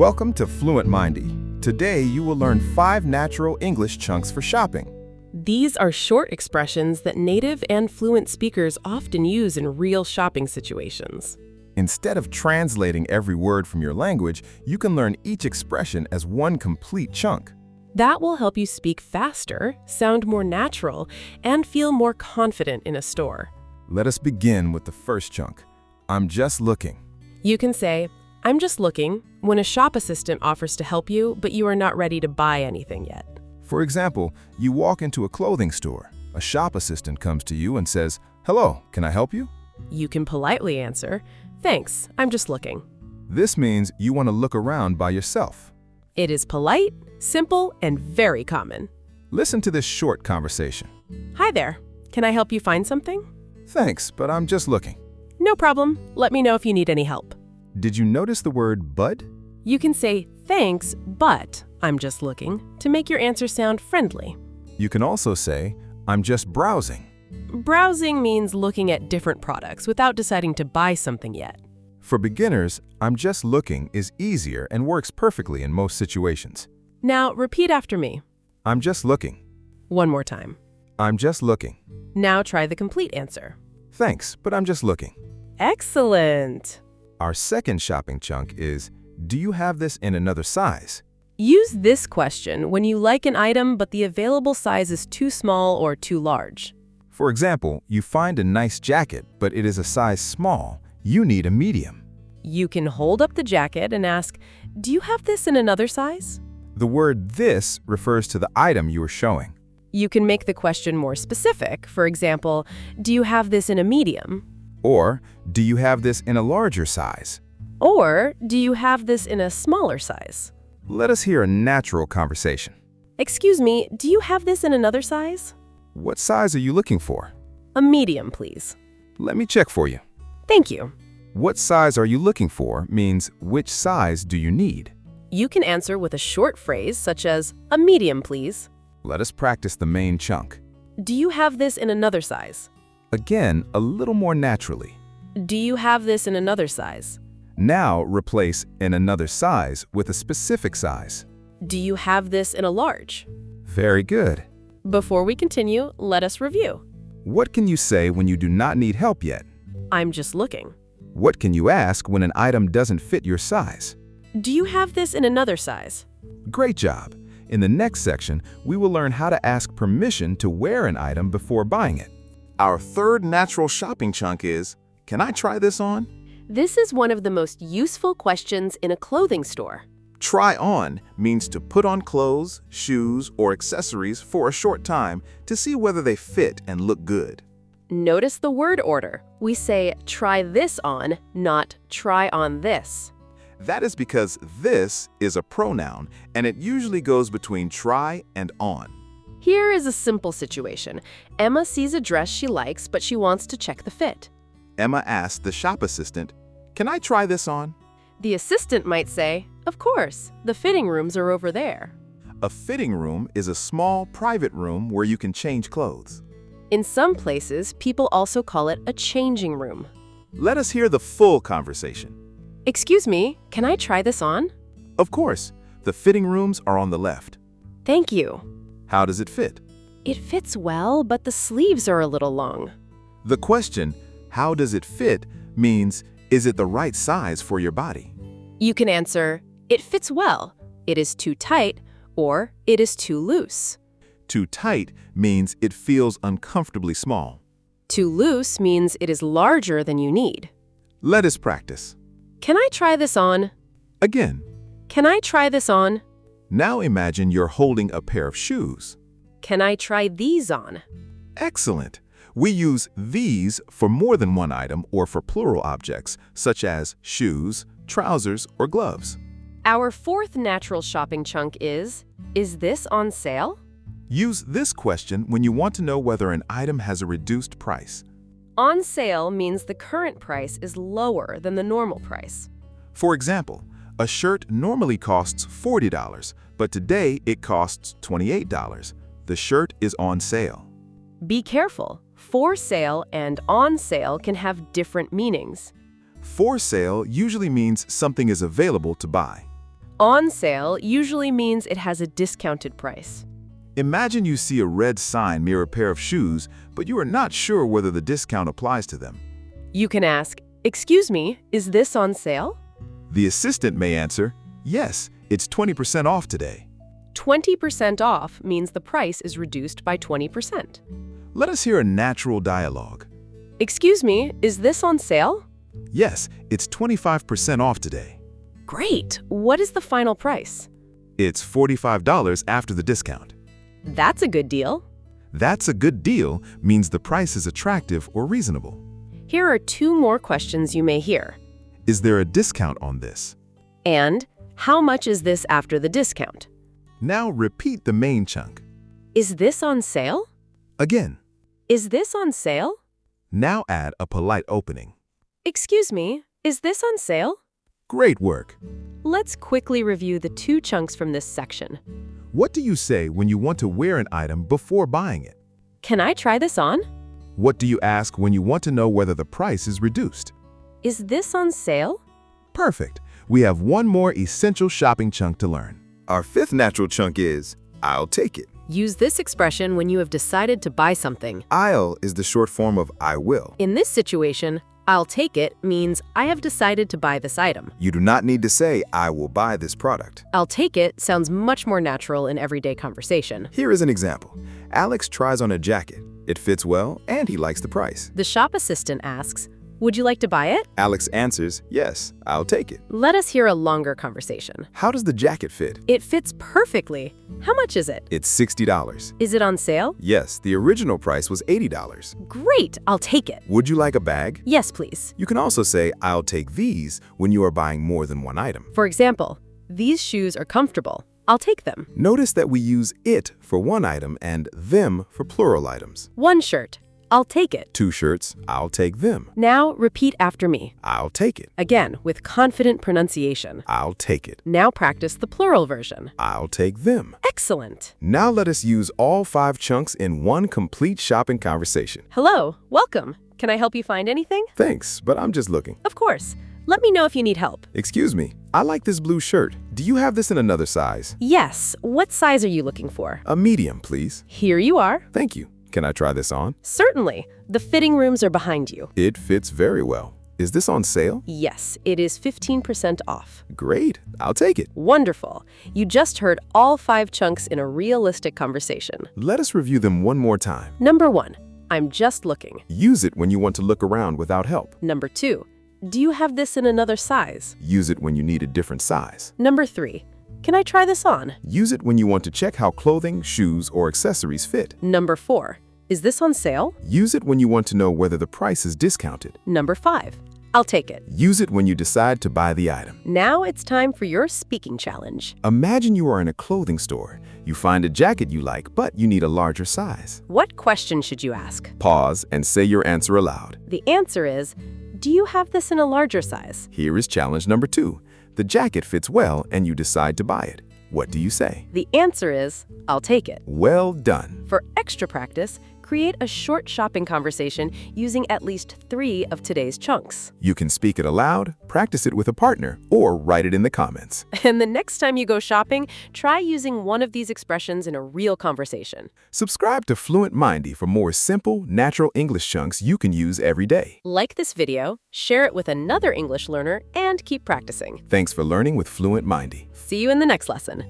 Welcome to FluentMindee. Today you will learn 5 natural English chunks for shopping. These are short expressions that native and fluent speakers often use in real shopping situations. Instead of translating every word from your language, you can learn each expression as one complete chunk. That will help you speak faster, sound more natural, and feel more confident in a store. Let us begin with the first chunk. I'm just looking. You can say, "I'm just looking," when a shop assistant offers to help you, but you are not ready to buy anything yet. For example, you walk into a clothing store. A shop assistant comes to you and says, "Hello, can I help you?" You can politely answer, "Thanks, I'm just looking." This means you want to look around by yourself. It is polite, simple, and very common. Listen to this short conversation. "Hi there, can I help you find something?" "Thanks, but I'm just looking." "No problem, let me know if you need any help." Did you notice the word "but"? You can say, "Thanks, but I'm just looking," to make your answer sound friendly. You can also say, "I'm just browsing." Browsing means looking at different products without deciding to buy something yet. For beginners, "I'm just looking" is easier and works perfectly in most situations. Now repeat after me. I'm just looking. One more time. I'm just looking. Now try the complete answer. Thanks, but I'm just looking. Excellent! Our second shopping chunk is, do you have this in another size? Use this question when you like an item but the available size is too small or too large. For example, you find a nice jacket, but it is a size small. You need a medium. You can hold up the jacket and ask, "Do you have this in another size?" The word "this" refers to the item you are showing. You can make the question more specific. For example, "Do you have this in a medium?" Or, do you have this in a larger size? Or, "Do you have this in a smaller size?" Let us hear a natural conversation. "Excuse me, do you have this in another size?" What size are you looking for? "A medium, please." Let me check for you. "Thank you." What size are you looking for means which size do you need? You can answer with a short phrase such as, "A medium, please." Let us practice the main chunk. "Do you have this in another size?" Again, a little more naturally. "Do you have this in another size?" Now replace "in another size" with a specific size. "Do you have this in a large?" Very good. Before we continue, let us review. What can you say when you do not need help yet? "I'm just looking." What can you ask when an item doesn't fit your size? "Do you have this in another size?" Great job! In the next section, we will learn how to ask permission to wear an item before buying it. Our third natural shopping chunk is, can I try this on? This is one of the most useful questions in a clothing store. Try on means to put on clothes, shoes, or accessories for a short time to see whether they fit and look good. Notice the word order. We say, "Try this on," not "Try on this." That is because "this" is a pronoun, and it usually goes between try and on. Here is a simple situation. Emma sees a dress she likes, but she wants to check the fit. Emma asked the shop assistant, "Can I try this on?" The assistant might say, "Of course, the fitting rooms are over there." A fitting room is a small, private room where you can change clothes. In some places, people also call it a changing room. Let us hear the full conversation. "Excuse me, can I try this on?" Of course, the fitting rooms are on the left. "Thank you." How does it fit? "It fits well, but the sleeves are a little long." The question, how does it fit, means, is it the right size for your body? You can answer, "It fits well," "It is too tight," or "It is too loose." Too tight means it feels uncomfortably small. Too loose means it is larger than you need. Let us practice. "Can I try this on?" Again. "Can I try this on?" Now imagine you're holding a pair of shoes. "Can I try these on?" Excellent. We use "these" for more than one item or for plural objects, such as shoes, trousers, or gloves. Our fourth natural shopping chunk is this on sale? Use this question when you want to know whether an item has a reduced price. On sale means the current price is lower than the normal price. For example, a shirt normally costs $40, but today it costs $28. The shirt is on sale. Be careful. For sale and on sale can have different meanings. For sale usually means something is available to buy. On sale usually means it has a discounted price. Imagine you see a red sign near a pair of shoes, but you are not sure whether the discount applies to them. You can ask, "Excuse me, is this on sale?" The assistant may answer, "Yes, it's 20% off today." 20% off means the price is reduced by 20%. Let us hear a natural dialogue. "Excuse me, is this on sale?" Yes, it's 25% off today. Great! What is the final price? It's $45 after the discount. That's a good deal. That's a good deal means the price is attractive or reasonable. Here are two more questions you may hear. Is there a discount on this? And, how much is this after the discount? Now repeat the main chunk. Is this on sale? Again. Is this on sale? Now add a polite opening. Excuse me, is this on sale? Great work. Let's quickly review the two chunks from this section. What do you say when you want to wear an item before buying it? Can I try this on? What do you ask when you want to know whether the price is reduced? Is this on sale? Perfect. We have one more essential shopping chunk to learn. Our fifth natural chunk is, I'll take it. Use this expression when you have decided to buy something. I'll is the short form of I will. In this situation, I'll take it means I have decided to buy this item. You do not need to say, I will buy this product. I'll take it sounds much more natural in everyday conversation. Here is an example. Alex tries on a jacket. It fits well, and he likes the price. The shop assistant asks, "Would you like to buy it?" Alex answers, yes, I'll take it. Let us hear a longer conversation. How does the jacket fit? It fits perfectly. How much is it? It's $60. Is it on sale? Yes, the original price was $80. Great, I'll take it. Would you like a bag? Yes, please. You can also say, I'll take these when you are buying more than one item. For example, these shoes are comfortable. I'll take them. Notice that we use it for one item and them for plural items. One shirt. I'll take it. 2 shirts, I'll take them. Now repeat after me. I'll take it. Again, with confident pronunciation. I'll take it. Now practice the plural version. I'll take them. Excellent. Now let us use all 5 chunks in one complete shopping conversation. Hello, welcome. Can I help you find anything? Thanks, but I'm just looking. Of course. Let me know if you need help. Excuse me, I like this blue shirt. Do you have this in another size? Yes. What size are you looking for? A medium, please. Here you are. Thank you. Can I try this on? Certainly. The fitting rooms are behind you. It fits very well. Is this on sale? Yes, it is 15% off. Great. I'll take it. Wonderful. You just heard all 5 chunks in a realistic conversation. Let us review them one more time. Number 1, I'm just looking. Use it when you want to look around without help. Number 2, do you have this in another size? Use it when you need a different size. Number 3, can I try this on? Use it when you want to check how clothing, shoes, or accessories fit. Number 4, is this on sale? Use it when you want to know whether the price is discounted. Number 5, I'll take it. Use it when you decide to buy the item. Now it's time for your speaking challenge. Imagine you are in a clothing store. You find a jacket you like, but you need a larger size. What question should you ask? Pause and say your answer aloud. The answer is, do you have this in a larger size? Here is challenge number 2. The jacket fits well and you decide to buy it. What do you say? The answer is, I'll take it. Well done. For extra practice, create a short shopping conversation using at least 3 of today's chunks. You can speak it aloud, practice it with a partner, or write it in the comments. And the next time you go shopping, try using one of these expressions in a real conversation. Subscribe to FluentMindee for more simple, natural English chunks you can use every day. Like this video, share it with another English learner, and keep practicing. Thanks for learning with FluentMindee. See you in the next lesson.